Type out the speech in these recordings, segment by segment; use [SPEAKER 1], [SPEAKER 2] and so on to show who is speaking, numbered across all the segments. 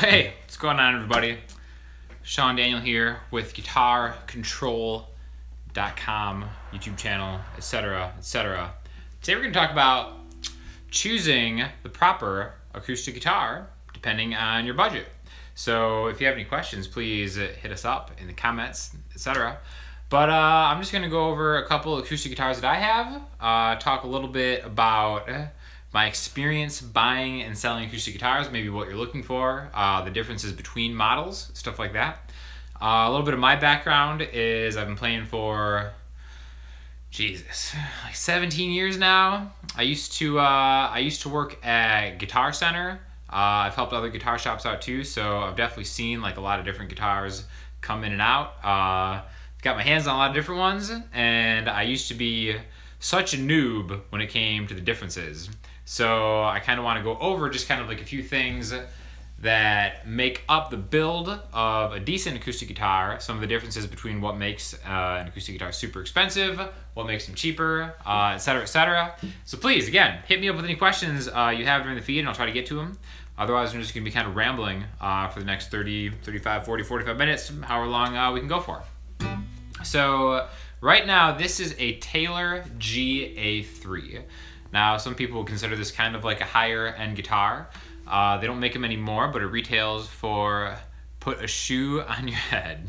[SPEAKER 1] Hey, what's going on, everybody? Sean Daniel here with GuitarControl.com, YouTube channel, etc., etc. Today we're going to talk about choosing the proper acoustic guitar depending on your budget. So if you have any questions, please hit us up in the comments, etc. But I'm just going to go over a couple acoustic guitars that I have, talk a little bit about my experience buying and selling acoustic guitars, maybe what you're looking for, the differences between models, stuff like that. A little bit of my background is I've been playing for, like 17 years now. I used to work at Guitar Center. I've helped other guitar shops out too, so I've definitely seen like a lot of different guitars come in and out. Got my hands on a lot of different ones, and I used to be such a noob when it came to the differences. So I kind of want to go over just kind of like a few things that make up the build of a decent acoustic guitar, some of the differences between what makes an acoustic guitar super expensive, what makes them cheaper, etc., etc. So please, again, hit me up with any questions you have during the feed and I'll try to get to them. Otherwise, I'm just going to be kind of rambling for the next 30, 35, 40, 45 minutes, however long we can go for. So right now, this is a Taylor GA3. Now, some people would consider this kind of like a higher end guitar. They don't make them anymore, but it retails for put a shoe on your head.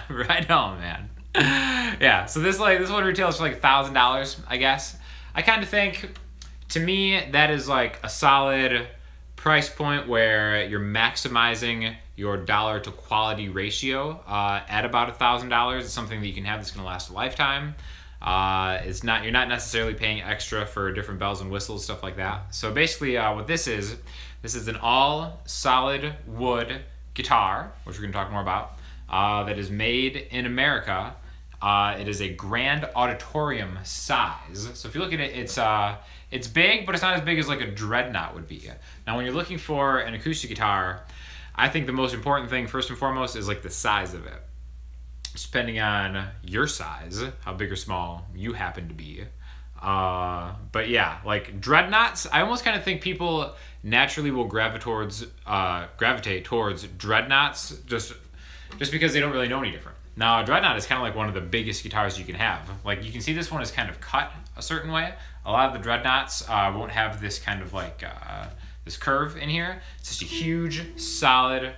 [SPEAKER 1] Right on, man. Yeah, so this one retails for like $1,000, I guess. I kind of think, to me, that is like a solid price point where you're maximizing your dollar to quality ratio at about $1,000. It's something that you can have that's going to last a lifetime. You're not necessarily paying extra for different bells and whistles, stuff like that. So basically what this is an all solid wood guitar, which we're going to talk more about, that is made in America. It is a grand auditorium size. So if you look at it, it's big, but it's not as big as like a Dreadnought would be. Now when you're looking for an acoustic guitar, I think the most important thing first and foremost is like the size of it. Depending on your size, how big or small you happen to be. But yeah, like Dreadnoughts, I almost kind of think people naturally will gravitate towards Dreadnoughts just because they don't really know any different. Now, a Dreadnought is kind of like one of the biggest guitars you can have. Like you can see this one is kind of cut a certain way. A lot of the Dreadnoughts won't have this kind of like this curve in here. It's just a huge, solid,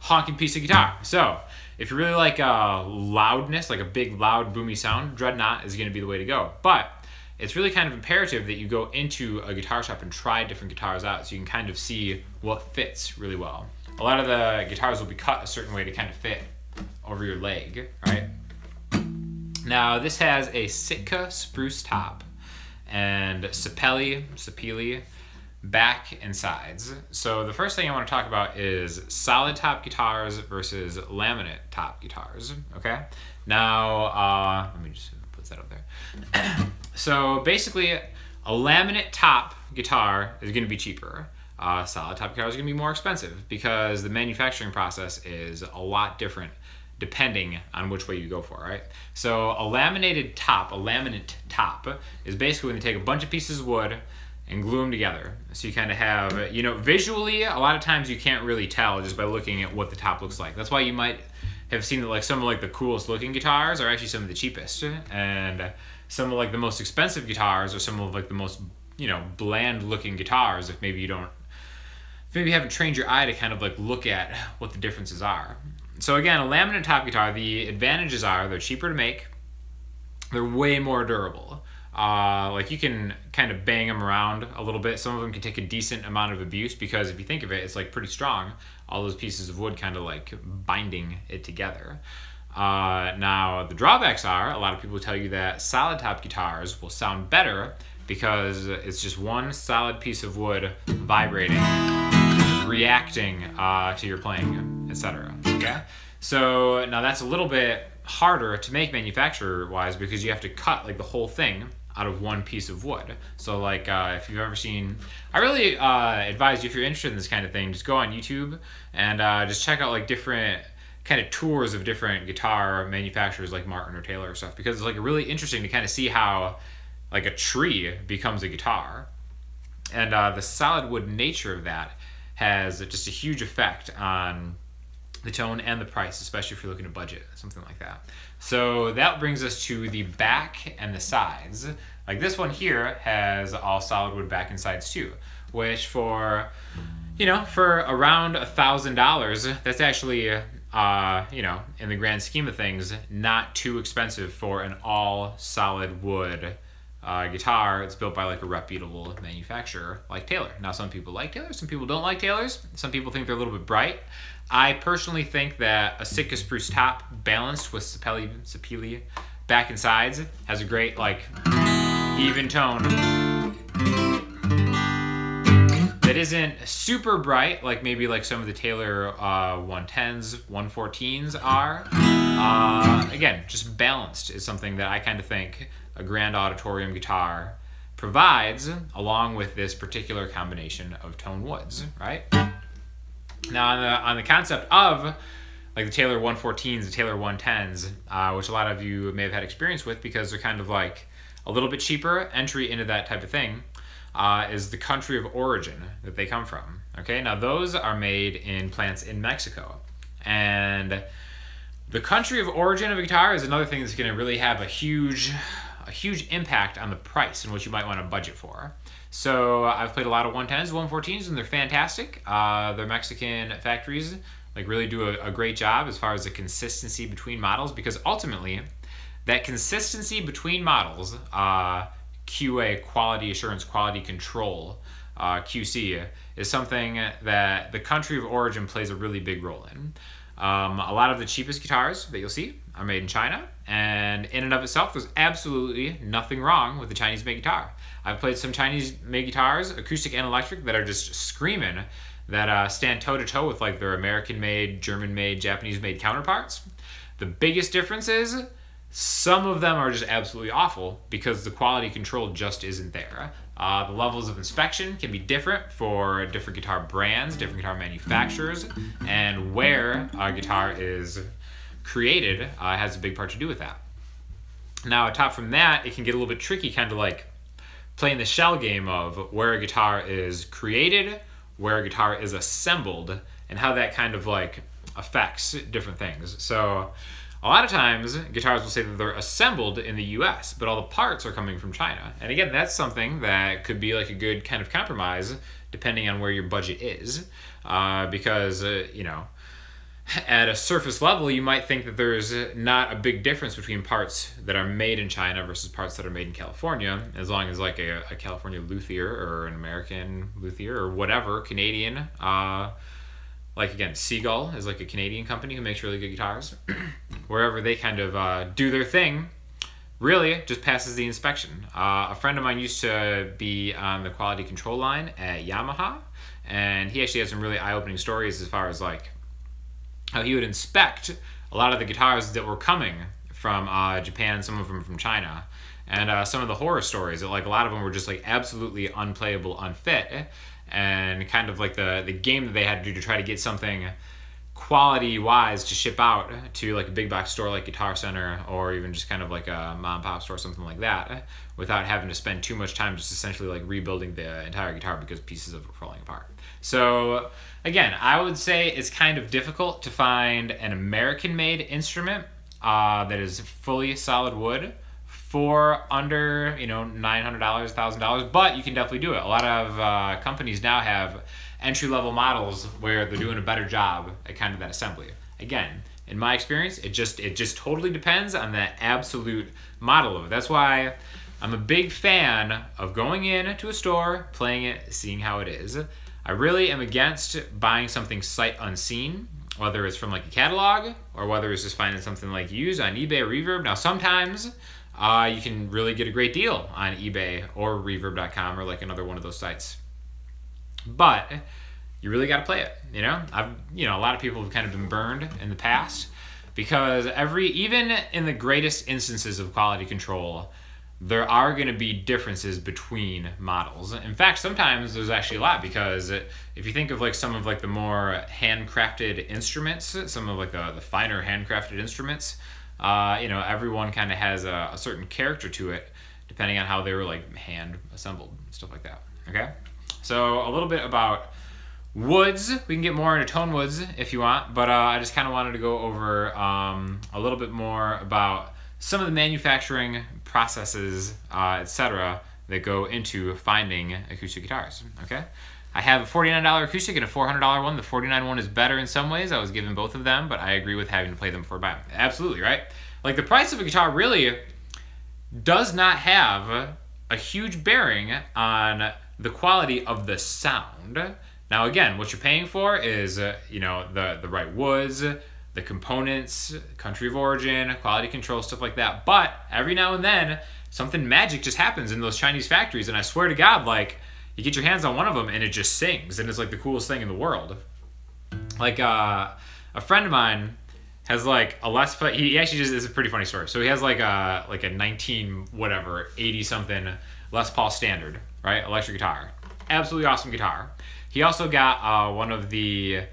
[SPEAKER 1] honking piece of guitar. So if you really like loudness, like a big, loud, boomy sound, Dreadnought is going to be the way to go. But it's really kind of imperative that you go into a guitar shop and try different guitars out so you can kind of see what fits really well. A lot of the guitars will be cut a certain way to kind of fit over your leg, right? Now, this has a Sitka spruce top and sapelli back and sides. So the first thing I want to talk about is solid top guitars versus laminate top guitars, okay? Now, let me just put that up there. So basically, a laminate top guitar is going to be cheaper. Solid top guitars are going to be more expensive because the manufacturing process is a lot different depending on which way you go for, right? So a laminate top is basically when you take a bunch of pieces of wood and glue them together. So you kind of have, you know, visually, a lot of times you can't really tell just by looking at what the top looks like. That's why you might have seen that like some of like the coolest looking guitars are actually some of the cheapest. And some of like the most expensive guitars are some of like the most, you know, bland looking guitars if maybe you haven't trained your eye to kind of like look at what the differences are. So again, a laminate top guitar, the advantages are they're cheaper to make, they're way more durable. Like you can kind of bang them around a little bit. Some of them can take a decent amount of abuse because if you think of it, it's like pretty strong. All those pieces of wood kind of like binding it together. Now the drawbacks are, a lot of people tell you that solid top guitars will sound better because it's just one solid piece of wood vibrating, reacting to your playing, etc. Okay? So now that's a little bit harder to make manufacturer-wise because you have to cut like the whole thing out of one piece of wood. So like if you've ever seen, I really advise you if you're interested in this kind of thing, just go on YouTube and just check out like different kind of tours of different guitar manufacturers like Martin or Taylor or stuff, because it's like really interesting to kind of see how like a tree becomes a guitar. And the solid wood nature of that has just a huge effect on the tone and the price, especially if you're looking to budget, something like that. So that brings us to the back and the sides. Like this one here has all solid wood back and sides too, which for, you know, for around $1,000, that's actually, you know, in the grand scheme of things, not too expensive for an all solid wood guitar. It's built by like a reputable manufacturer like Taylor. Now some people like Taylors, some people don't like Taylors. Some people think they're a little bit bright. I personally think that a Sitka spruce top balanced with sapele back and sides has a great like even tone that isn't super bright like maybe like some of the Taylor 110s, 114s are. Again, just balanced is something that I kind of think a grand auditorium guitar provides along with this particular combination of tone woods, right? Now on the concept of like the Taylor 114s, the Taylor 110s, which a lot of you may have had experience with because they're kind of like a little bit cheaper entry into that type of thing, is the country of origin that they come from. Okay, now those are made in plants in Mexico. And the country of origin of a guitar is another thing that's gonna really have a huge impact on the price and what you might wanna budget for. So I've played a lot of 110s, 114s, and they're fantastic. Their Mexican factories like really do a great job as far as the consistency between models, because ultimately that consistency between models, QA, quality assurance, quality control, QC, is something that the country of origin plays a really big role in. A lot of the cheapest guitars that you'll see are made in China, and in and of itself, there's absolutely nothing wrong with the Chinese-made guitar. I've played some Chinese-made guitars, acoustic and electric, that are just screaming, that stand toe-to-toe with like their American-made, German-made, Japanese-made counterparts. The biggest difference is some of them are just absolutely awful because the quality control just isn't there. The levels of inspection can be different for different guitar brands, different guitar manufacturers, and where a guitar is created has a big part to do with that. Now, atop from that, it can get a little bit tricky, kind of like playing the shell game of where a guitar is created, where a guitar is assembled, and how that kind of like affects different things. So a lot of times, guitars will say that they're assembled in the US, but all the parts are coming from China. And again, that's something that could be like a good kind of compromise depending on where your budget is. Because, you know, at a surface level, you might think that there's not a big difference between parts that are made in China versus parts that are made in California, as long as like a California luthier or an American luthier or whatever, Canadian, like again, Seagull is like a Canadian company who makes really good guitars. Wherever they kind of do their thing, really just passes the inspection. A friend of mine used to be on the quality control line at Yamaha, and he actually had some really eye-opening stories as far as like how he would inspect a lot of the guitars that were coming from Japan, some of them from China, and some of the horror stories that like a lot of them were just like absolutely unplayable, unfit, and kind of like the game that they had to do to try to get something quality-wise to ship out to like a big box store like Guitar Center, or even just kind of like a mom and pop store, something like that, without having to spend too much time just essentially like rebuilding the entire guitar because pieces of it were falling apart. So again, I would say it's kind of difficult to find an American-made instrument that is fully solid wood for under, you know, $900, $1,000, but you can definitely do it. A lot of companies now have entry-level models where they're doing a better job at kind of that assembly. Again, in my experience, it just totally depends on the absolute model of it. That's why I'm a big fan of going into a store, playing it, seeing how it is. I really am against buying something sight unseen, whether it's from like a catalog or whether it's just finding something like used on eBay or Reverb. Now sometimes you can really get a great deal on eBay or Reverb.com or like another one of those sites. But you really got to play it, you know? A lot of people have kind of been burned in the past because even in the greatest instances of quality control, there are going to be differences between models. In fact, sometimes there's actually a lot, because if you think of like some of like the more handcrafted instruments, some of like the finer handcrafted instruments, everyone kind of has a certain character to it depending on how they were like hand assembled, stuff like that. Okay, so a little bit about woods. We can get more into tone woods if you want, but I just kind of wanted to go over a little bit more about some of the manufacturing processes, etc., that go into finding acoustic guitars, okay? I have a $49 acoustic and a $400 one. The $49 one is better in some ways. I was given both of them, but I agree with having to play them before buying them. Absolutely, right? Like, the price of a guitar really does not have a huge bearing on the quality of the sound. Now, again, what you're paying for is, you know, the right woods, the components, country of origin, quality control, stuff like that. But every now and then, something magic just happens in those Chinese factories, and I swear to God, like, you get your hands on one of them and it just sings, and it's like the coolest thing in the world. Like, a friend of mine has like a Les Paul. He actually just, this is a pretty funny story. So he has like a 80 something Les Paul Standard, right? Electric guitar. Absolutely awesome guitar. He also got one of the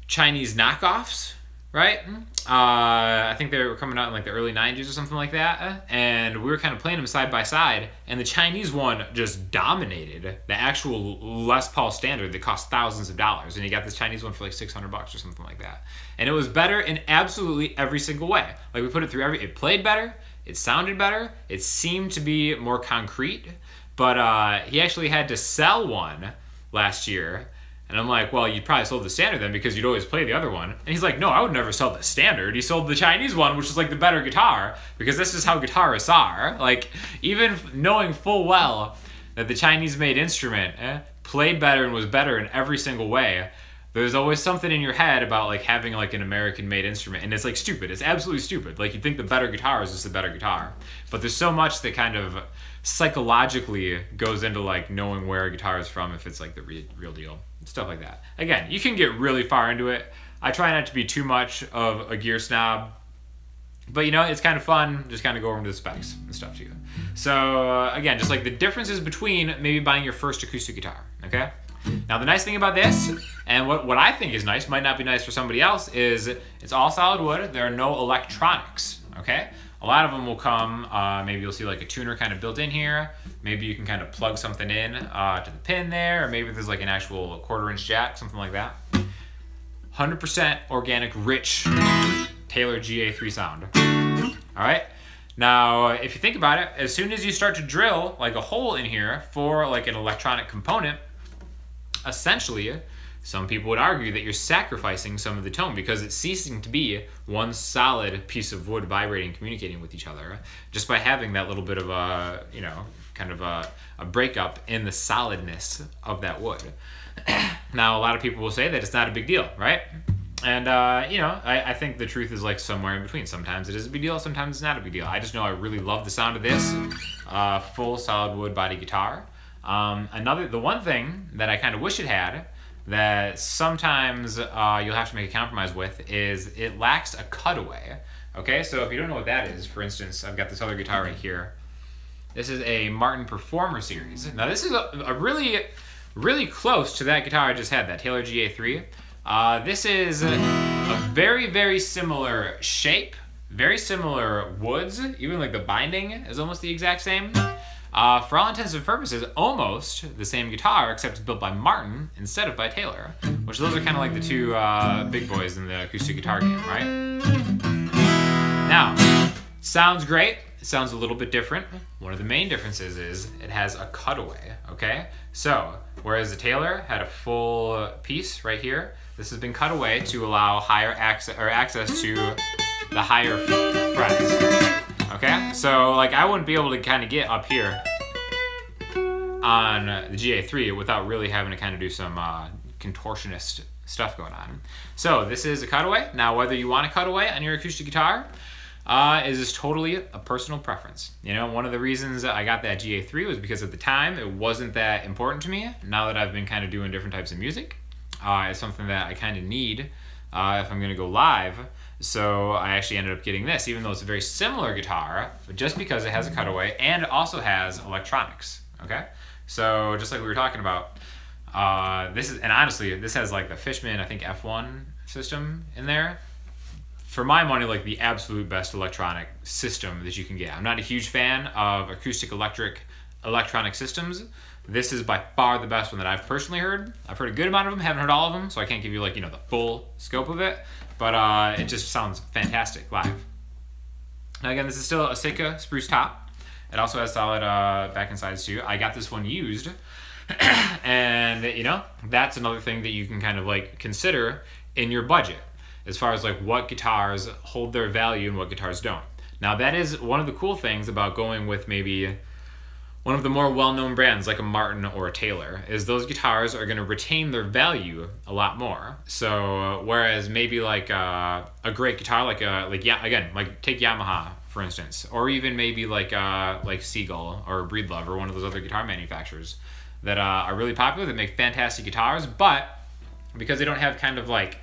[SPEAKER 1] Chinese knockoffs, right? I think they were coming out in like the early 90s or something like that. And we were kind of playing them side by side. And the Chinese one just dominated the actual Les Paul Standard that cost thousands of dollars. And he got this Chinese one for like $600 or something like that. And it was better in absolutely every single way. Like, we put it through it played better, it sounded better, it seemed to be more concrete. But he actually had to sell one last year. And I'm like, well, you probably sold the Standard then because you'd always play the other one. And he's like, no, I would never sell the Standard. He sold the Chinese one, which is like the better guitar, because this is how guitarists are. Like, even knowing full well that the Chinese-made instrument played better and was better in every single way, there's always something in your head about like having like an American-made instrument. And it's like stupid. It's absolutely stupid. Like, you think the better guitar is just the better guitar. But there's so much that kind of psychologically goes into like knowing where a guitar is from if it's like the real deal. Stuff like that. Again, you can get really far into it. I try not to be too much of a gear snob, but you know, it's kind of fun. Just kind of go over the specs and stuff to you. So again, just like the differences between maybe buying your first acoustic guitar, okay? Now, the nice thing about this, and what I think is nice, might not be nice for somebody else, is it's all solid wood. There are no electronics, okay? A lot of them will come, maybe you'll see like a tuner kind of built in here. Maybe you can kind of plug something in to the pin there, or maybe there's like an actual 1/4-inch jack, something like that. 100% organic, rich Taylor GA3 sound. All right? Now, if you think about it, as soon as you start to drill like a hole in here for like an electronic component, essentially, some people would argue that you're sacrificing some of the tone because it's ceasing to be one solid piece of wood vibrating, communicating with each other, just by having that little bit of a, you know, kind of a breakup in the solidness of that wood. Now, a lot of people will say that it's not a big deal, right? And, you know, I think the truth is like somewhere in between. Sometimes it is a big deal, sometimes it's not a big deal. I just know I really love the sound of this full solid wood body guitar. The one thing that I kind of wish it had, that sometimes you'll have to make a compromise with, is it lacks a cutaway. Okay, so if you don't know what that is, for instance, I've got this other guitar right here. This is a Martin Performer series. Now, this is a really, really close to that guitar I just had, that Taylor GA3. This is a very, very similar shape, very similar woods, even like the binding is almost the exact same. For all intents and purposes, almost the same guitar, except it's built by Martin instead of by Taylor, which those are kind of like the two big boys in the acoustic guitar game, right? Now, sounds great. It sounds a little bit different. One of the main differences is it has a cutaway, okay? So, whereas the Taylor had a full piece right here, this has been cut away to allow higher access to the higher frets. Okay, so like I wouldn't be able to kind of get up here on the GA3 without really having to kind of do some contortionist stuff going on. So this is a cutaway. Now, whether you want a cutaway on your acoustic guitar is totally a personal preference. You know, one of the reasons I got that GA3 was because at the time it wasn't that important to me. Now that I've been kind of doing different types of music, it's something that I kind of need if I'm going to go live. So I actually ended up getting this, even though it's a very similar guitar, but just because it has a cutaway and also has electronics, okay? So just like we were talking about, and honestly, this has like the Fishman, I think F1 system in there. For my money, like the absolute best electronic system that you can get. I'm not a huge fan of acoustic electronic systems, this is by far the best one that I've personally heard. I've heard a good amount of them, haven't heard all of them, so I can't give you like, you know, the full scope of it, but it just sounds fantastic live. Now again, this is still a Sitka spruce top. It also has solid back and sides too. I got this one used, and you know, that's another thing that you can kind of like consider in your budget as far as like what guitars hold their value and what guitars don't. Now that is one of the cool things about going with maybe one of the more well-known brands like a Martin or a Taylor, is those guitars are going to retain their value a lot more. So whereas maybe like a great guitar like take Yamaha for instance, or even maybe like Seagull or Breedlove or one of those other guitar manufacturers that are really popular, that make fantastic guitars, but because they don't have kind of like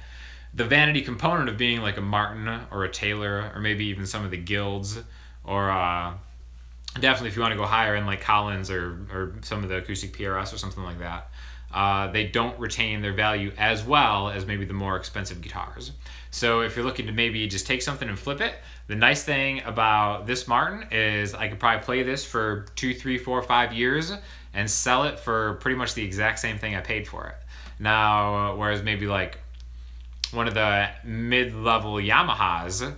[SPEAKER 1] the vanity component of being like a Martin or a Taylor, or maybe even some of the Guilds, or definitely if you want to go higher in like Collins or some of the Acoustic PRS or something like that, they don't retain their value as well as maybe the more expensive guitars. So if you're looking to maybe just take something and flip it, the nice thing about this Martin is I could probably play this for 2, 3, 4, 5 years and sell it for pretty much the exact same thing I paid for it. Now, whereas maybe like one of the mid-level Yamahas,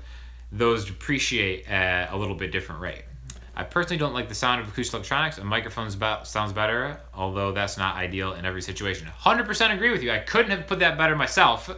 [SPEAKER 1] those depreciate at a little bit different rate. I personally don't like the sound of acoustic electronics. A microphone sounds better, although that's not ideal in every situation. 100% agree with you. I couldn't have put that better myself.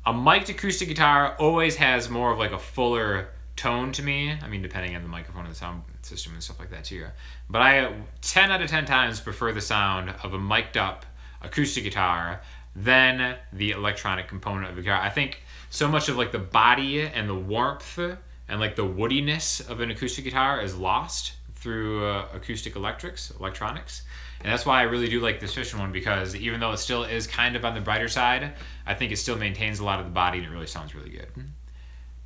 [SPEAKER 1] A mic'd acoustic guitar always has more of like a fuller tone to me. I mean, depending on the microphone and the sound system and stuff like that too. But I 10 out of 10 times prefer the sound of a mic'd up acoustic guitar than the electronic component of the guitar. I think so much of like the body and the warmth and like the woodiness of an acoustic guitar is lost through acoustic electronics. And that's why I really do like this Fishman one, because even though it still is kind of on the brighter side, I think it still maintains a lot of the body and it really sounds really good.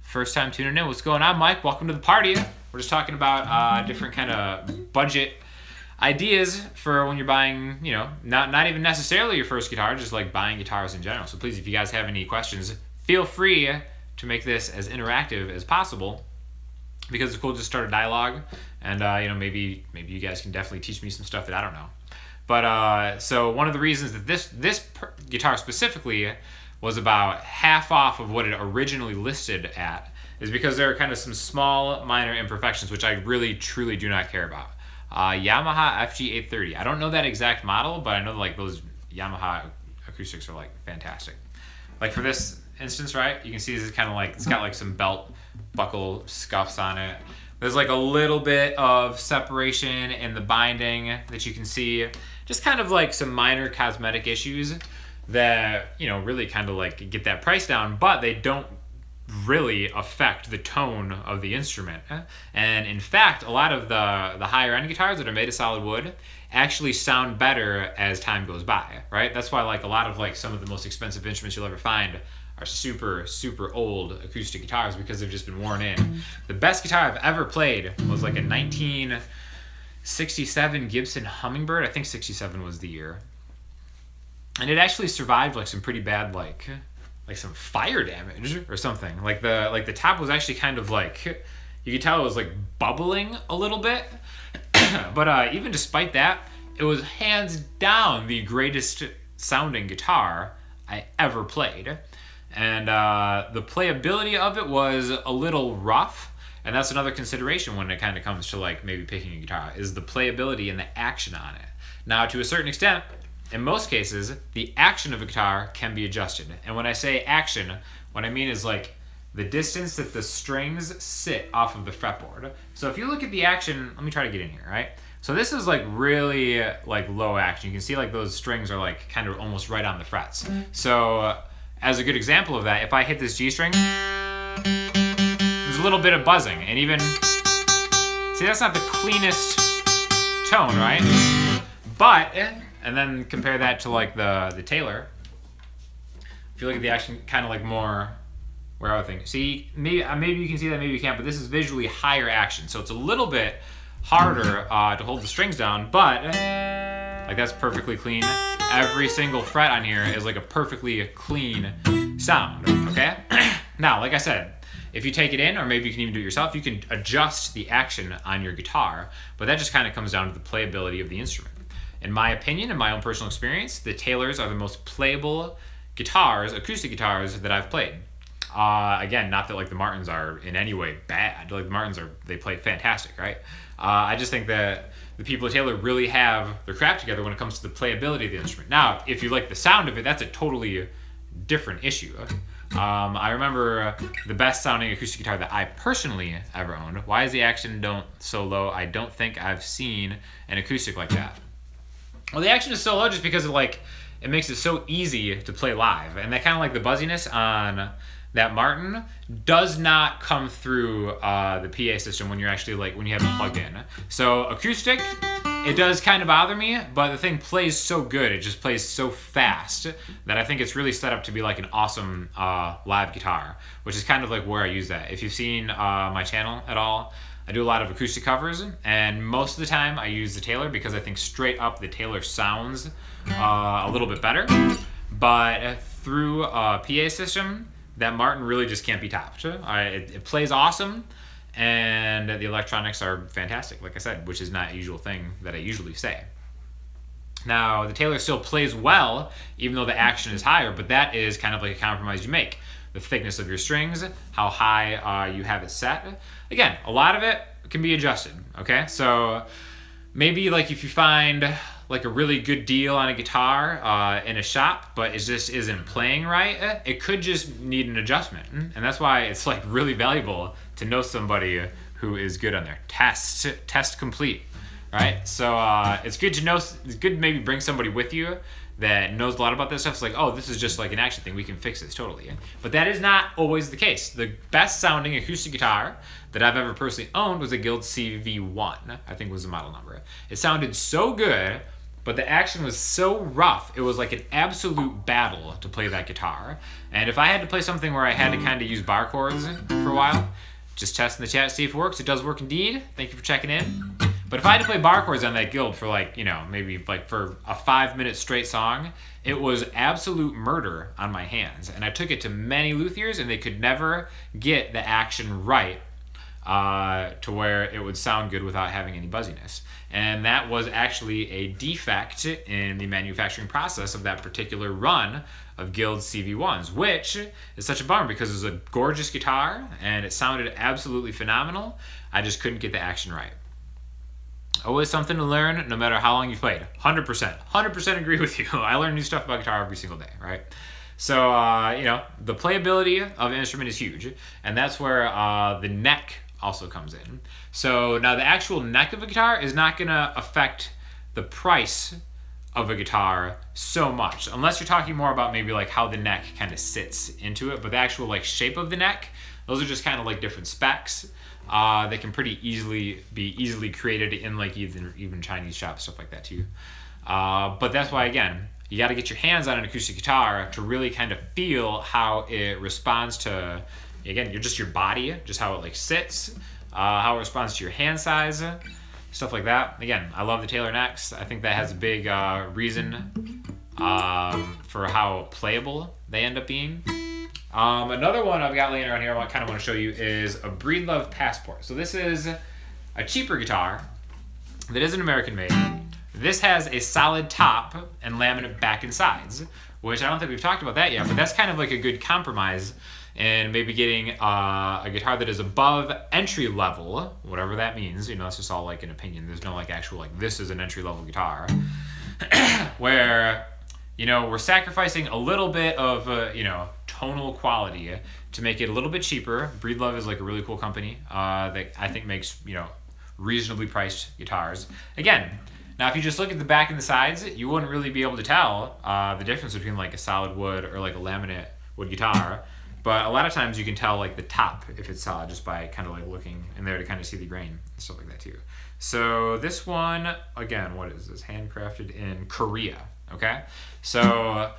[SPEAKER 1] First time tuning in, what's going on, Mike? Welcome to the party. We're just talking about different kind of budget ideas for when you're buying, you know, not even necessarily your first guitar, just like buying guitars in general. So please, if you guys have any questions, feel free to make this as interactive as possible, because it's cool to just start a dialogue, and you know, maybe you guys can definitely teach me some stuff that I don't know. But so one of the reasons that this guitar specifically was about half off of what it originally listed at is because there are kind of some small minor imperfections which I really truly do not care about. Yamaha FG830. I don't know that exact model, but I know like those Yamaha acoustics are like fantastic. Like for this instance, right, you can see this is kind of like, it's got like some belt buckle scuffs on it. There's like a little bit of separation in the binding that you can see. Just kind of like some minor cosmetic issues that, you know, really kind of like get that price down, but they don't really affect the tone of the instrument. And in fact, a lot of the higher end guitars that are made of solid wood actually sound better as time goes by, right? That's why like a lot of like some of the most expensive instruments you'll ever find are super old acoustic guitars, because they've just been worn in. The best guitar I've ever played was like a 1967 Gibson Hummingbird. I think 67 was the year. And it actually survived like some pretty bad like some fire damage or something. Like the top was actually kind of like, you could tell it was like bubbling a little bit. But even despite that, it was hands down the greatest sounding guitar I ever played. And the playability of it was a little rough, and that's another consideration when it kind of comes to like maybe picking a guitar, is the playability and the action on it. Now, to a certain extent, in most cases, the action of a guitar can be adjusted. And when I say action, what I mean is like the distance that the strings sit off of the fretboard. So if you look at the action, let me try to get in here, right? So this is like really like low action. You can see like those strings are like kind of almost right on the frets. So as a good example of that, if I hit this G string, there's a little bit of buzzing, and even, see, that's not the cleanest tone, right? But, and then compare that to like the Taylor. If you look at the action, kind of like more, where I would think, see, maybe you can see that, maybe you can't, but this is visually higher action, so it's a little bit harder to hold the strings down, but like that's perfectly clean. Every single fret on here is like a perfectly clean sound, okay? Now, like I said, if you take it in, or maybe you can even do it yourself, you can adjust the action on your guitar, but that just kind of comes down to the playability of the instrument. in my opinion, in my own personal experience, the Taylors are the most playable guitars, acoustic guitars, that I've played. Again, not that like the Martins are in any way bad. Like the Martins they play fantastic, right? I just think that the people at Taylor really have their crap together when it comes to the playability of the instrument. Now, if you like the sound of it, that's a totally different issue. I remember the best sounding acoustic guitar that I personally ever owned. Why is the action so low? I don't think I've seen an acoustic like that. Well, the action is so low just because it makes it so easy to play live, and that kind of like the buzziness on that Martin does not come through the PA system when you're actually when you have it plugged in. So acoustic, it does kind of bother me, but the thing plays so good, it just plays so fast that I think it's really set up to be like an awesome live guitar, which is kind of like where I use that. If you've seen my channel at all, I do a lot of acoustic covers, and most of the time I use the Taylor because I think straight up the Taylor sounds a little bit better, but through a PA system, that Martin really just can't be topped. It plays awesome, and the electronics are fantastic, like I said, which is not a usual thing that I usually say. Now, the Taylor still plays well, even though the action is higher, but that is kind of like a compromise you make. The thickness of your strings, how high you have it set. Again, a lot of it can be adjusted, okay? So maybe like if you find like a really good deal on a guitar in a shop, but it just isn't playing right, it could just need an adjustment. And that's why it's like really valuable to know somebody who is good on their test complete, right? So it's good to know, it's good to maybe bring somebody with you that knows a lot about this stuff. It's like, oh, this is just like an action thing, we can fix this totally. But that is not always the case. The best sounding acoustic guitar that I've ever personally owned was a Guild CV1, I think was the model number. It sounded so good, but the action was so rough, it was like an absolute battle to play that guitar. And if I had to play something where I had to kind of use bar chords for a while, just test in the chat, see if it works. It does work indeed. Thank you for checking in. But if I had to play bar chords on that Guild for like, you know, maybe like for a 5-minute straight song, it was absolute murder on my hands. And I took it to many luthiers and they could never get the action right to where it would sound good without having any buzziness. And that was actually a defect in the manufacturing process of that particular run of Guild CV1s, which is such a bummer because it was a gorgeous guitar and it sounded absolutely phenomenal. I just couldn't get the action right. Always something to learn, no matter how long you've played. 100% agree with you. I learn new stuff about guitar every single day, right? So, you know, the playability of an instrument is huge, and that's where the neck also comes in. So now the actual neck of a guitar is not gonna affect the price of a guitar so much, unless you're talking more about maybe like how the neck kind of sits into it, but the actual like shape of the neck, those are just kind of like different specs. They can pretty easily created in like even Chinese shops, stuff like that too. But that's why, again, you got to get your hands on an acoustic guitar to really kind of feel how it responds to, again, just your body, just how it like sits, how it responds to your hand size, stuff like that. Again, I love the Taylor necks. I think that has a big reason for how playable they end up being. Another one I've got laying around here I kind of want to show you is a Breedlove Passport. So this is a cheaper guitar that isn't American made. This has a solid top and laminate back and sides, which I don't think we've talked about that yet, but that's kind of like a good compromise in maybe getting a guitar that is above entry level, whatever that means. You know, it's just all like an opinion. There's no like actual like this is an entry level guitar where, you know, we're sacrificing a little bit of, you know, tonal quality to make it a little bit cheaper. Breedlove is like a really cool company that I think makes, you know, reasonably priced guitars. Again, now if you just look at the back and the sides, you wouldn't really be able to tell the difference between like a solid wood or like a laminate wood guitar. But a lot of times you can tell like the top if it's solid just by kind of like looking in there to kind of see the grain and stuff like that too. So this one, again, what is this? Handcrafted in Korea, okay? So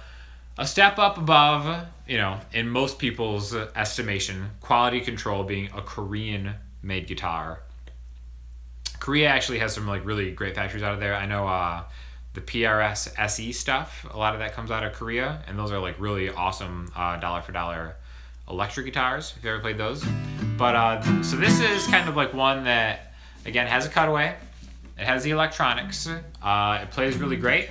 [SPEAKER 1] a step up above, you know, in most people's estimation, quality control being a Korean-made guitar. Korea actually has some like really great factories out of there. I know the PRS SE stuff, a lot of that comes out of Korea, and those are like really awesome dollar for dollar electric guitars, if you ever played those. But so this is kind of like one that, again, has a cutaway. It has the electronics. It plays really great.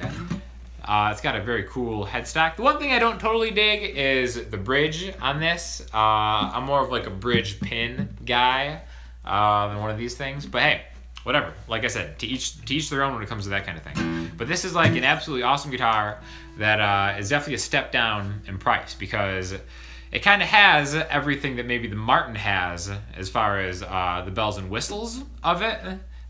[SPEAKER 1] It's got a very cool headstock. The one thing I don't totally dig is the bridge on this. I'm more of like a bridge pin guy than one of these things. But hey, whatever. Like I said, to each their own when it comes to that kind of thing. But this is like an absolutely awesome guitar that is definitely a step down in price, because it kind of has everything that maybe the Martin has as far as the bells and whistles of it,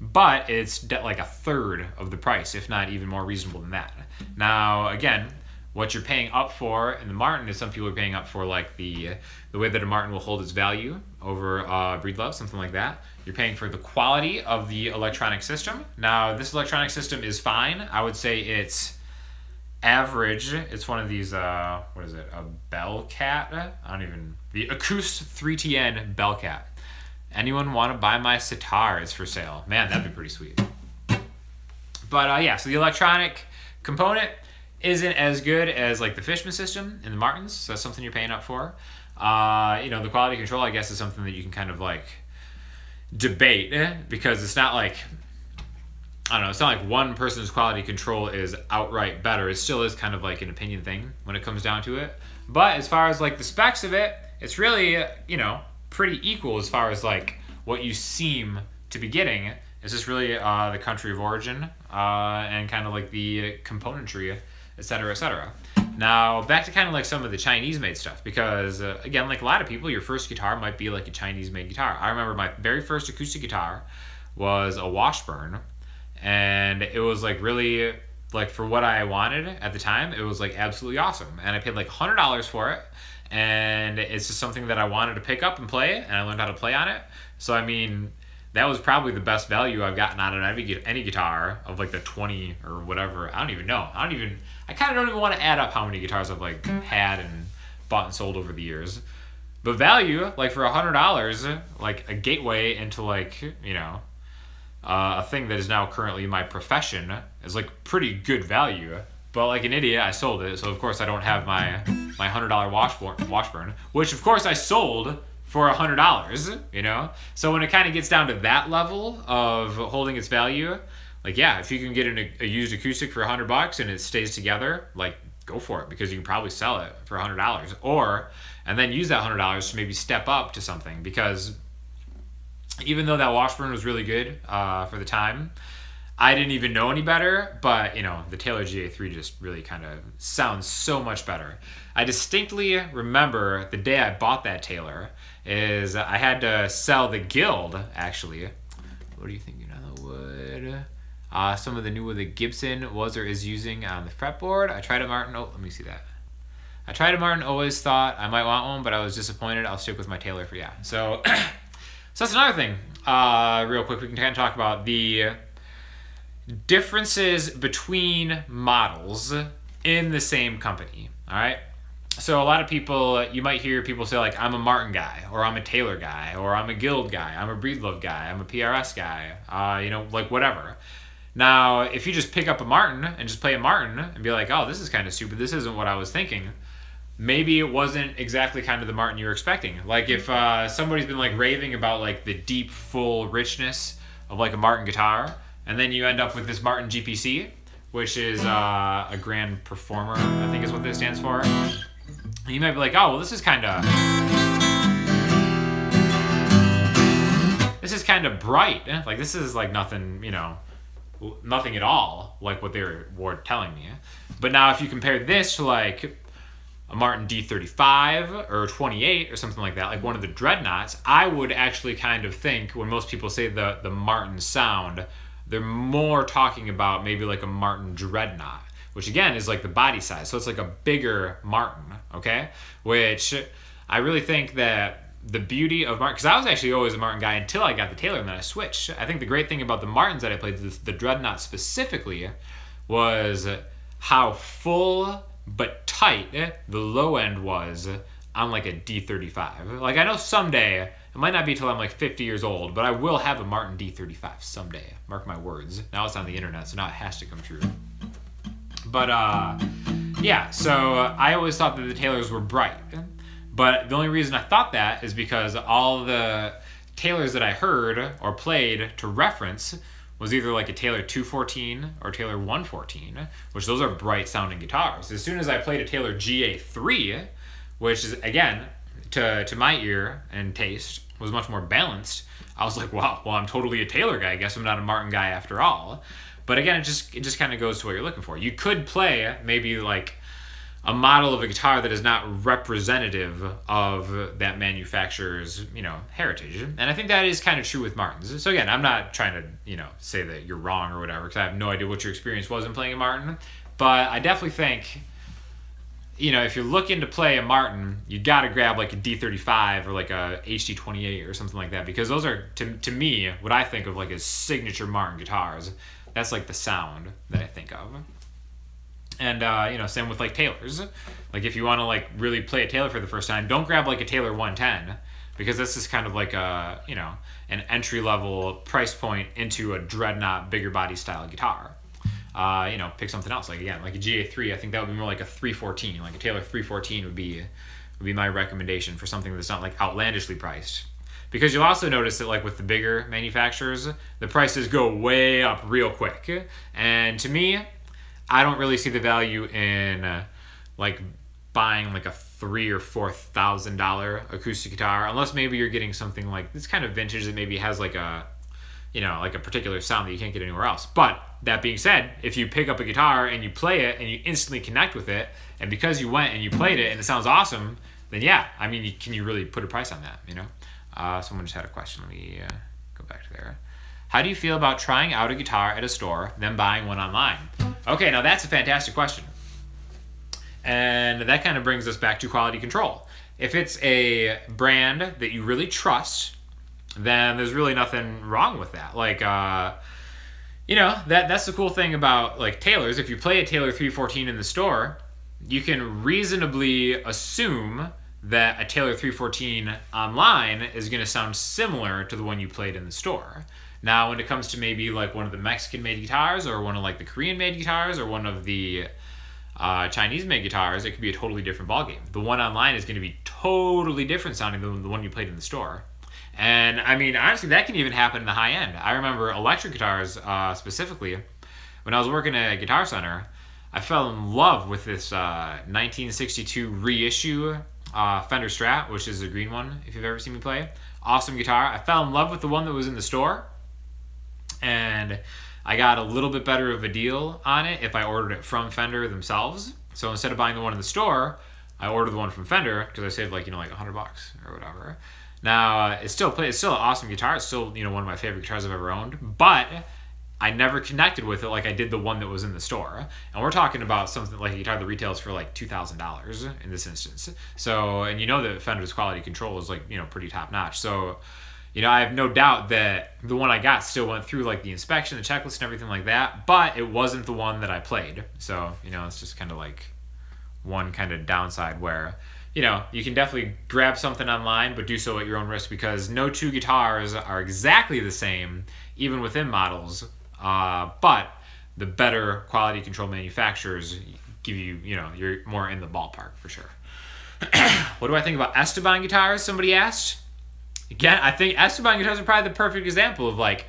[SPEAKER 1] but it's like a third of the price, if not even more reasonable than that. Now, again, what you're paying up for in the Martin is some people are paying up for like the way that a Martin will hold its value over Breedlove, something like that. You're paying for the quality of the electronic system. Now, this electronic system is fine. I would say it's average. It's one of these, what is it, a Bellcat? The Acoustic 3TN Bellcat. Anyone want to buy my sitars for sale? Man, that'd be pretty sweet. But yeah, so the electronic component isn't as good as like the Fishman system in the Martins, so that's something you're paying up for. You know, the quality control, I guess, is something that you can kind of like debate, because it's not like, I don't know, it's not like one person's quality control is outright better. It still is kind of like an opinion thing when it comes down to it. But as far as like the specs of it, it's really, you know, pretty equal as far as like what you seem to be getting. It's just really the country of origin and kind of like the componentry, etc., etc. Now, back to kind of like some of the Chinese-made stuff, because, again, like a lot of people, your first guitar might be like a Chinese-made guitar. I remember my very first acoustic guitar was a Washburn, and it was like really, like for what I wanted at the time, it was like absolutely awesome. And I paid like $100 for it, and it's just something that I wanted to pick up and play, and I learned how to play on it. So, I mean, that was probably the best value I've gotten out of any guitar of like the 20 or whatever. I don't even know. I kind of don't even want to add up how many guitars I've like had and bought and sold over the years. But value, like for $100, like a gateway into like, you know, a thing that is now currently my profession is like pretty good value. But like an idiot, I sold it. So of course I don't have my $100 Washburn, which of course I sold for $100, you know? So when it kind of gets down to that level of holding its value, like, yeah, if you can get a used acoustic for $100 and it stays together, like, go for it, because you can probably sell it for $100, and then use that $100 to maybe step up to something, because even though that Washburn was really good for the time, I didn't even know any better, but, you know, the Taylor GA3 just really kind of sounds so much better. I distinctly remember the day I bought that Taylor is I had to sell the Guild, actually. What do you think, wood? Some of the new wood that Gibson was or is using on the fretboard. I tried a Martin, oh, let me see that. I tried a Martin, always thought I might want one, but I was disappointed. I'll stick with my Taylor for, yeah. So, so that's another thing. Real quick, we can kind of talk about the differences between models in the same company, all right? So a lot of people, you might hear people say like, I'm a Martin guy, or I'm a Taylor guy, or I'm a Guild guy, I'm a Breedlove guy, I'm a PRS guy, you know, like whatever. Now, if you just pick up a Martin and just play a Martin and be like, oh, this is kind of stupid, this isn't what I was thinking, maybe it wasn't exactly kind of the Martin you were expecting. Like if somebody's been like raving about like the deep, full richness of like a Martin guitar, and then you end up with this Martin GPC, which is a Grand Performer, I think is what this stands for. And you might be like, oh, well, this is kind of bright. Like, this is like nothing, you know, nothing at all like what they were telling me. But now if you compare this to like a Martin D35 or 28 or something like that, like one of the Dreadnoughts, I would actually kind of think when most people say the Martin sound, they're more talking about maybe like a Martin Dreadnought, which again is like the body size. So it's like a bigger Martin, okay? Which I really think that the beauty of Martin, because I was actually always a Martin guy until I got the Taylor and then I switched. I think the great thing about the Martins that I played, the Dreadnought specifically, was how full but tight the low end was on like a D35. Like I know someday, it might not be till I'm like 50 years old, but I will have a Martin D35 someday. Mark my words. Now it's on the internet, so now it has to come true. But yeah, so I always thought that the Taylors were bright. But the only reason I thought that is because all the Taylors that I heard or played to reference was either like a Taylor 214 or Taylor 114, which those are bright sounding guitars. As soon as I played a Taylor GA3, which is, again, to my ear and taste, was much more balanced, I was like, wow, well, I'm totally a Taylor guy. I guess I'm not a Martin guy after all. But again, it just kind of goes to what you're looking for. You could play maybe like a model of a guitar that is not representative of that manufacturer's, heritage. And I think that is kind of true with Martins. So again, I'm not trying to, say that you're wrong or whatever, because I have no idea what your experience was in playing a Martin. But I definitely think, if you're looking to play a Martin, you got to grab like a D35 or like a HD28 or something like that, because those are, to me, what I think of like as signature Martin guitars. That's like the sound that I think of. And, same with like Taylors. Like if you want to like really play a Taylor for the first time, don't grab like a Taylor 110, because this is kind of like a, an entry level price point into a dreadnought bigger body style guitar. Pick something else. Like again, like a GA3, I think that would be more like a 314. Like a Taylor 314 would be my recommendation for something that's not like outlandishly priced. Because you'll also notice that like with the bigger manufacturers, the prices go way up real quick. And to me, I don't really see the value in like buying like a $3,000 or $4,000 acoustic guitar, unless maybe you're getting something like this kind of vintage that maybe has like a, like a particular sound that you can't get anywhere else. But that being said, if you pick up a guitar and you play it and you instantly connect with it, and because you went and you played it and it sounds awesome, then yeah, I mean, can you really put a price on that, Someone just had a question. Let me go back to there. How do you feel about trying out a guitar at a store, then buying one online? Okay, now that's a fantastic question. And that kind of brings us back to quality control. If it's a brand that you really trust, then there's really nothing wrong with that. Like, that's the cool thing about like Taylors. If you play a Taylor 314 in the store, you can reasonably assume that a Taylor 314 online is going to sound similar to the one you played in the store. Now, when it comes to maybe like one of the Mexican-made guitars, or one of like the Korean-made guitars, or one of the Chinese-made guitars, it could be a totally different ballgame. The one online is going to be totally different sounding than the one you played in the store. And I mean, honestly, that can even happen in the high end. I remember electric guitars specifically. When I was working at a Guitar Center, I fell in love with this 1962 reissue Fender Strat, which is a green one, if you've ever seen me play. Awesome guitar. I fell in love with the one that was in the store, and I got a little bit better of a deal on it if I ordered it from Fender themselves. So instead of buying the one in the store, I ordered the one from Fender, because I saved like $100 or whatever. Now it's still an awesome guitar. It's still one of my favorite guitars I've ever owned, but I never connected with it like I did the one that was in the store. And we're talking about something like a guitar that retails for like $2,000 in this instance. So, and that Fender's quality control is like, pretty top notch. So, I have no doubt that the one I got still went through like the inspection, the checklist and everything like that, but it wasn't the one that I played. So, it's just kind of like one kind of downside where, you can definitely grab something online, but do so at your own risk, because no two guitars are exactly the same, even within models. But the better quality control manufacturers give you, you're more in the ballpark for sure. What do I think about Estevan guitars? Somebody asked. Again, I think Estevan guitars are probably the perfect example of like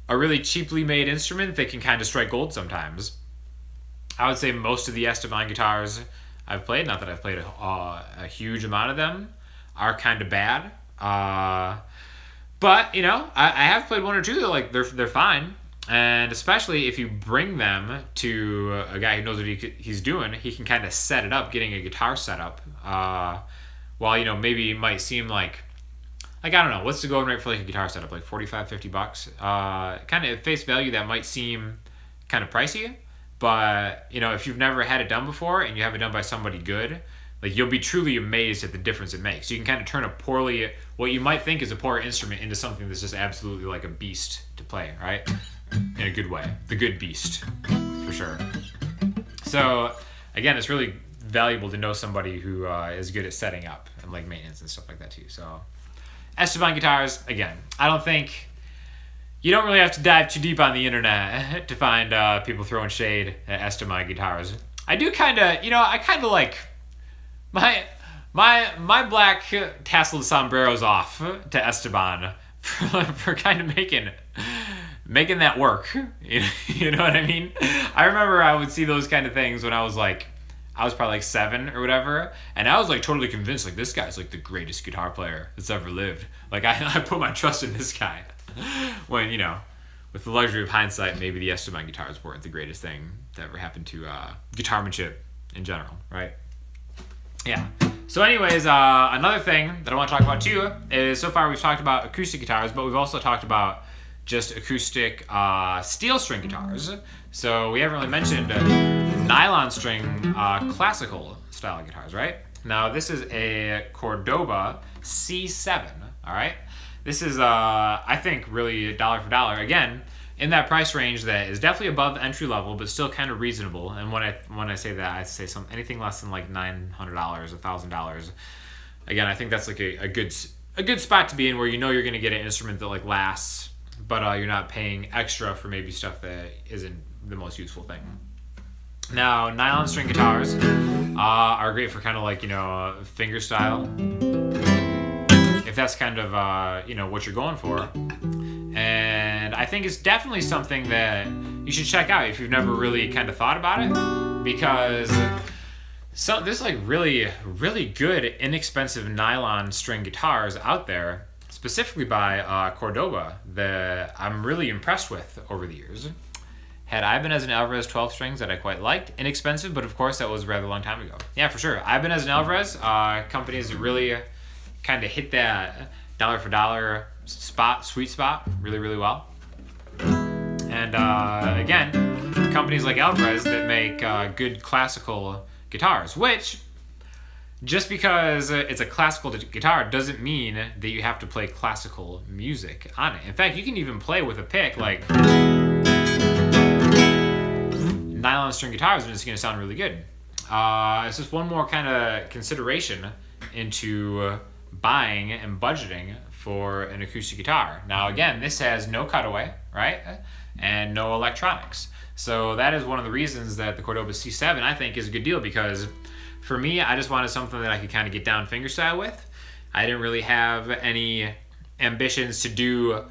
[SPEAKER 1] a really cheaply made instrument that can kind of strike gold sometimes. I would say most of the Estevan guitars I've played, not that I've played a huge amount of them, are kind of bad. But I have played one or two that like they're fine. And especially if you bring them to a guy who knows what he's doing, he can kind of set it up, getting a guitar set up. While, maybe it might seem like I don't know, what's the going rate for like a guitar setup? Like $45, $50? Kind of at face value, that might seem kind of pricey. But, if you've never had it done before and you have it done by somebody good, like you'll be truly amazed at the difference it makes. You can kind of turn what you might think is a poor instrument into something that's just absolutely like a beast to play, right? In a good way. The good beast, for sure. So, again, it's really valuable to know somebody who is good at setting up and like maintenance and stuff like that too. So, Estevan guitars, again, I don't think you don't really have to dive too deep on the internet to find people throwing shade at Estevan guitars. I do kind of, I kind of like my black tasseled sombreros off to Esteban for kind of making making that work. You know what I mean? I remember I would see those kind of things when I was probably like 7 or whatever, and I was like totally convinced like this guy's like the greatest guitar player that's ever lived. Like I put my trust in this guy. When, you know, with the luxury of hindsight, maybe the Estevan guitars weren't the greatest thing that ever happened to guitarmanship in general, right? Yeah. So anyways, another thing that I want to talk about too is, so far we've talked about acoustic guitars, but we've also talked about just acoustic steel string guitars. So we haven't really mentioned nylon string classical style guitars, right? Now this is a Cordoba C7, all right? This is, I think, really dollar for dollar. Again, in that price range that is definitely above entry level, but still kind of reasonable. And when I say that, I say anything less than like $900, $1,000. Again, I think that's like a good spot to be in, where you know you're gonna get an instrument that like lasts, but you're not paying extra for maybe stuff that isn't the most useful thing. Now, nylon string guitars are great for kind of like, you know, finger style, if that's kind of, you know, what you're going for. And I think it's definitely something that you should check out if you've never really kind of thought about it, because there's like really, really good, inexpensive nylon string guitars out there, specifically by Cordoba, that I'm really impressed with over the years. Had Ibanez and Alvarez 12 strings that I quite liked. Inexpensive, but of course that was a rather long time ago. Yeah, for sure. Ibanez and Alvarez, companies that really kind of hit that dollar for dollar sweet spot really, really well. And again, companies like Alvarez that make good classical guitars, which, just because it's a classical guitar doesn't mean that you have to play classical music on it. In fact, you can even play with a pick like nylon string guitars and it's going to sound really good. It's just one more kind of consideration into buying and budgeting for an acoustic guitar. Now again, this has no cutaway, right? And no electronics. So that is one of the reasons that the Cordoba C7 I think is a good deal, because for me, I just wanted something that I could kind of get down fingerstyle with. I didn't really have any ambitions to do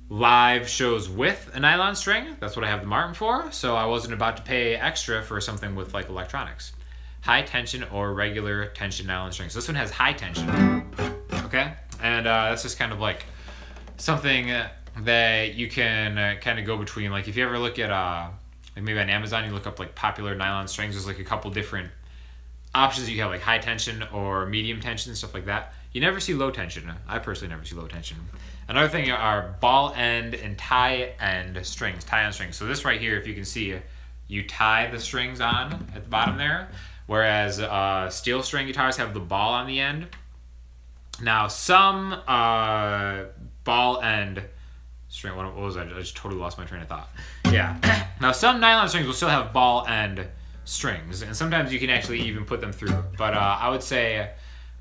[SPEAKER 1] live shows with a nylon string. That's what I have the Martin for. So I wasn't about to pay extra for something with like electronics. High tension or regular tension nylon strings. So this one has high tension, okay? And that's just kind of like something that you can kind of go between. Like if you ever look at, like maybe on Amazon, you look up like popular nylon strings, there's like a couple different options. You have like high tension or medium tension, stuff like that. You never see low tension. I personally never see low tension. Another thing are ball end and tie end strings, tie-on strings. So this right here, if you can see, you tie the strings on at the bottom there, whereas steel string guitars have the ball on the end. Now some ball end string, what was that? I just totally lost my train of thought. Yeah. Now some nylon strings will still have ball end strings, and sometimes you can actually even put them through. But I would say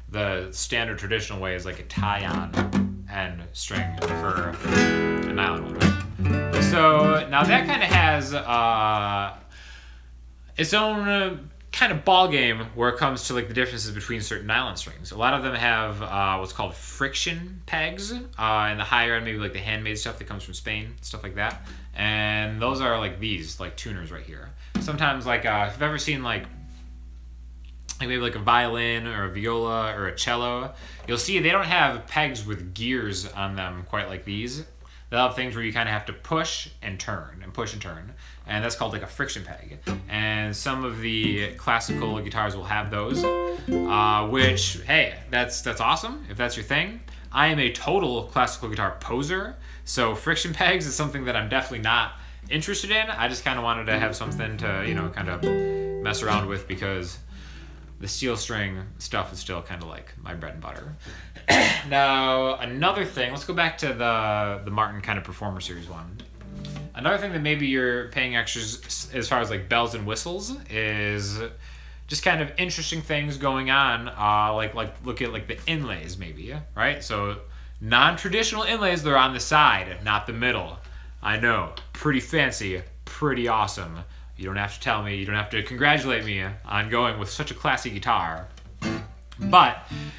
[SPEAKER 1] the standard traditional way is like a tie-on end string for a nylon one, right? So now that kind of has its own kind of ball game where it comes to like the differences between certain nylon strings. A lot of them have what's called friction pegs, and the higher end maybe like the handmade stuff that comes from Spain, stuff like that. And those are like these, like tuners right here. Sometimes like if you've ever seen like maybe like a violin or a viola or a cello, you'll see they don't have pegs with gears on them quite like these. They'll have things where you kind of have to push and turn and push and turn, and that's called like a friction peg. And some of the classical guitars will have those, which, hey, that's awesome if that's your thing. I am a total classical guitar poser, so friction pegs is something that I'm definitely not interested in. I just kind of wanted to have something to, you know, kind of mess around with, because the steel string stuff is still kind of like my bread and butter. Now, another thing, let's go back to the Martin kind of Performer Series one. Another thing that maybe you're paying extras as far as like bells and whistles is just kind of interesting things going on, like look at like the inlays maybe, right? So non-traditional inlays, they're on the side, not the middle. I know, pretty fancy, pretty awesome. You don't have to tell me, you don't have to congratulate me on going with such a classy guitar. But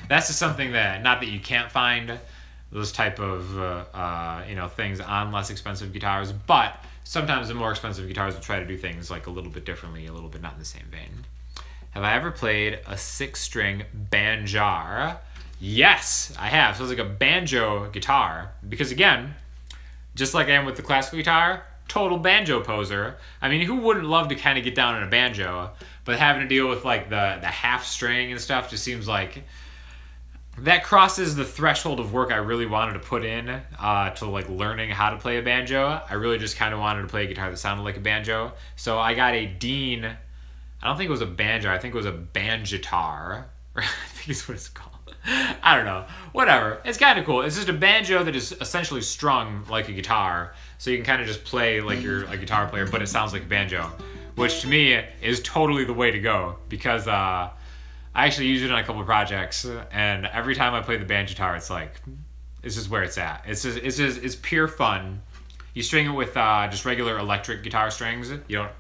[SPEAKER 1] that's just something that, not that you can't find those type of you know, things on less expensive guitars, but sometimes the more expensive guitars will try to do things like a little bit differently, a little bit not in the same vein. Have I ever played a 6-string banjar? Yes, I have. So it's like a banjo guitar, because again, just like I am with the classical guitar, total banjo poser. I mean, who wouldn't love to kind of get down on a banjo, but having to deal with like the half string and stuff just seems like that crosses the threshold of work I really wanted to put in to like learning how to play a banjo. I really just kind of wanted to play a guitar that sounded like a banjo. So I got a Dean, I don't think it was a banjo, I think it was a banjitar. I think it's what it's called. I don't know. Whatever. It's kind of cool. It's just a banjo that is essentially strung like a guitar. So you can kind of just play like you're a guitar player, but it sounds like a banjo. Which to me is totally the way to go, because I actually used it on a couple of projects, and every time I play the banjitar, it's like, it's just where it's at. It's pure fun. You string it with just regular electric guitar strings. You don't,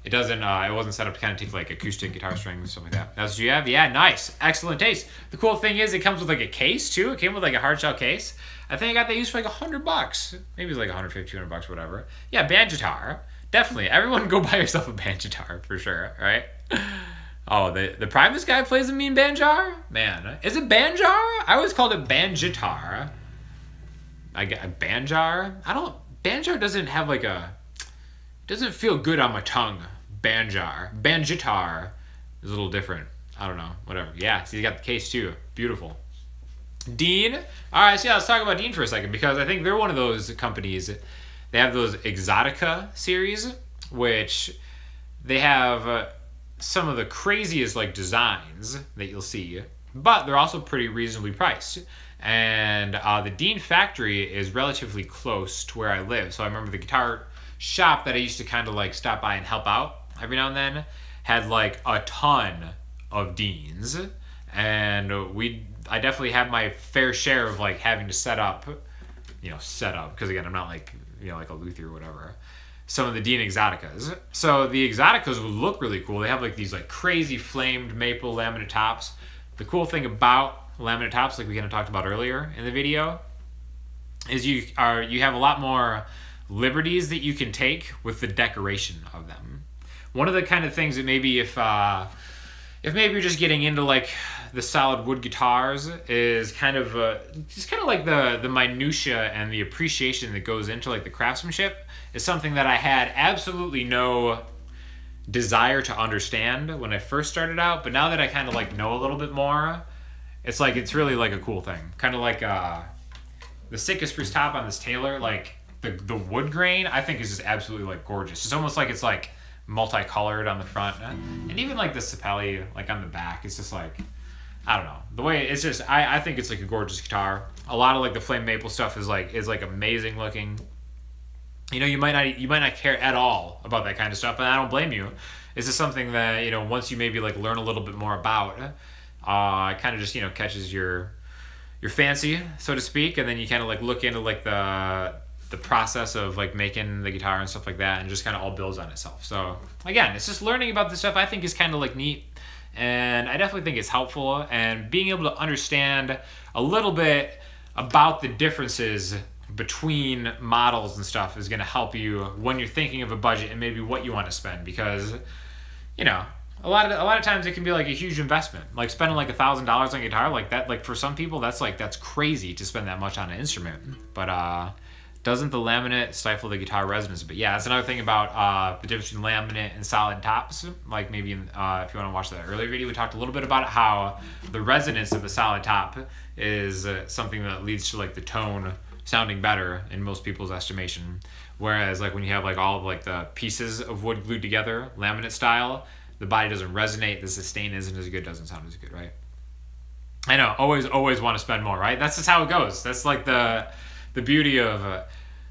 [SPEAKER 1] it wasn't set up to kind of take like acoustic guitar strings, something like that. That's what you have? Yeah, nice. Excellent taste. The cool thing is it comes with like a case too. It came with like a hard shell case. I think I got that used for like $100. Maybe it's like 150, $200, whatever. Yeah, banjitar. Definitely. Everyone go buy yourself a banjitar for sure, right? Oh, the Primus guy plays a mean banjar? Man, is it banjar? I always called it banjitar. Banjar? Banjar doesn't have like doesn't feel good on my tongue. Banjar. Banjitar is a little different. I don't know, whatever. Yeah, see, you got the case too. Beautiful. Dean. All right, so yeah, let's talk about Dean for a second, because I think they're one of those companies. They have those Exotica series, which they have some of the craziest like designs that you'll see, but they're also pretty reasonably priced. And the Dean factory is relatively close to where I live, so I remember the guitar shop that I used to kind of like stop by and help out every now and then had like a ton of Deans, and I definitely had my fair share of like having to set up, because again, I'm not like, like a luthier or whatever, some of the Dean Exoticas. So the Exoticas would look really cool. They have like these like crazy flamed maple laminate tops. The cool thing about laminate tops, like we kind of talked about earlier in the video, is you have a lot more liberties that you can take with the decoration of them. One of the kind of things that maybe if maybe you're just getting into like the solid wood guitars is kind of just kind of like the minutia and the appreciation that goes into like the craftsmanship is something that I had absolutely no desire to understand when I first started out, but now that I kind of like know a little bit more, it's like it's really like a cool thing. Kind of like the sickest spruce top on this Taylor, like the wood grain I think is just absolutely like gorgeous. It's almost like it's like multicolored on the front, and even like the Sapelli like on the back, it's just like, I don't know, the way it's just, I think it's like a gorgeous guitar. A lot of like the flame maple stuff is like amazing looking. You might not care at all about that kind of stuff, and I don't blame you. It's just something that once you maybe like learn a little bit more about, it kind of just catches your fancy, so to speak, and then you kind of like look into like the process of like making the guitar and stuff like that, and just kind of all builds on itself. So again, it's just learning about this stuff I think is kind of like neat, and I definitely think it's helpful, and being able to understand a little bit about the differences between models and stuff is going to help you when you're thinking of a budget and maybe what you want to spend, because a lot of times it can be like a huge investment, like spending like $1,000 on a guitar like that. Like for some people that's crazy to spend that much on an instrument, but doesn't the laminate stifle the guitar resonance? But yeah, that's another thing about the difference between laminate and solid tops. Like maybe if you want to watch that earlier video, we talked a little bit about how the resonance of a solid top is something that leads to like the tone sounding better in most people's estimation. Whereas like when you have like all of like the pieces of wood glued together, laminate style, the body doesn't resonate, the sustain isn't as good, doesn't sound as good, right? I know, always want to spend more, right? That's just how it goes. That's like the beauty of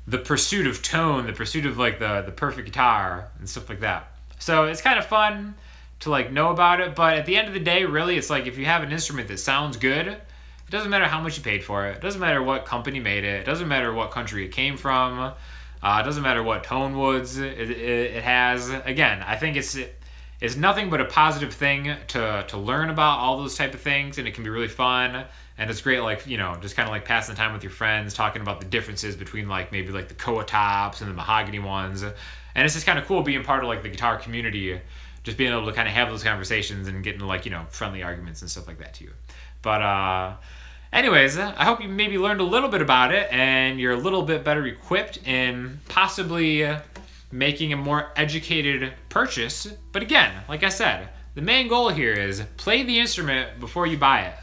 [SPEAKER 1] the pursuit of tone, the pursuit of like the perfect guitar and stuff like that. So it's kind of fun to like know about it, but at the end of the day, really, it's like if you have an instrument that sounds good, it doesn't matter how much you paid for it. It doesn't matter what company made it. It doesn't matter what country it came from. It doesn't matter what tone woods it has. Again, I think it's it's nothing but a positive thing to learn about all those type of things, and it can be really fun. And it's great, like, you know, just kind of like passing the time with your friends, talking about the differences between like maybe like the Koa tops and the mahogany ones. And it's just kind of cool being part of like the guitar community, just being able to kind of have those conversations and getting like, you know, friendly arguments and stuff like that too. But anyways, I hope you maybe learned a little bit about it and you're a little bit better equipped in possibly making a more educated purchase. But again, like I said, the main goal here is play the instrument before you buy it.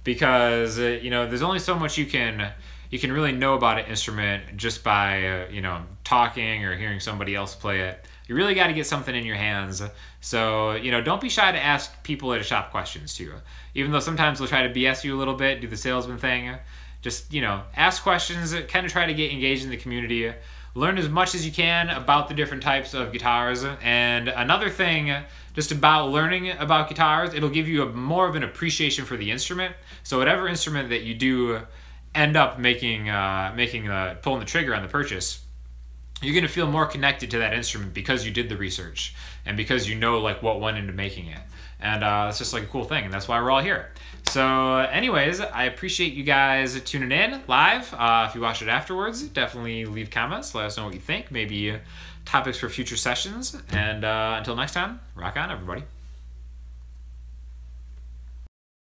[SPEAKER 1] Because you know, there's only so much you can really know about an instrument just by you know, talking or hearing somebody else play it. You really got to get something in your hands. So you know, don't be shy to ask people at a shop questions too. Even though sometimes they'll try to BS you a little bit, do the salesman thing. Just, you know, ask questions, kind of try to get engaged in the community. Learn as much as you can about the different types of guitars. And another thing, just about learning about guitars, it'll give you more of an appreciation for the instrument. So whatever instrument that you do end up pulling the trigger on the purchase, you're gonna feel more connected to that instrument because you did the research and because you know like what went into making it. And it's just like a cool thing, and that's why we're all here. So anyways, I appreciate you guys tuning in live. If you watch it afterwards, definitely leave comments, let us know what you think, maybe topics for future sessions. And until next time, rock on everybody.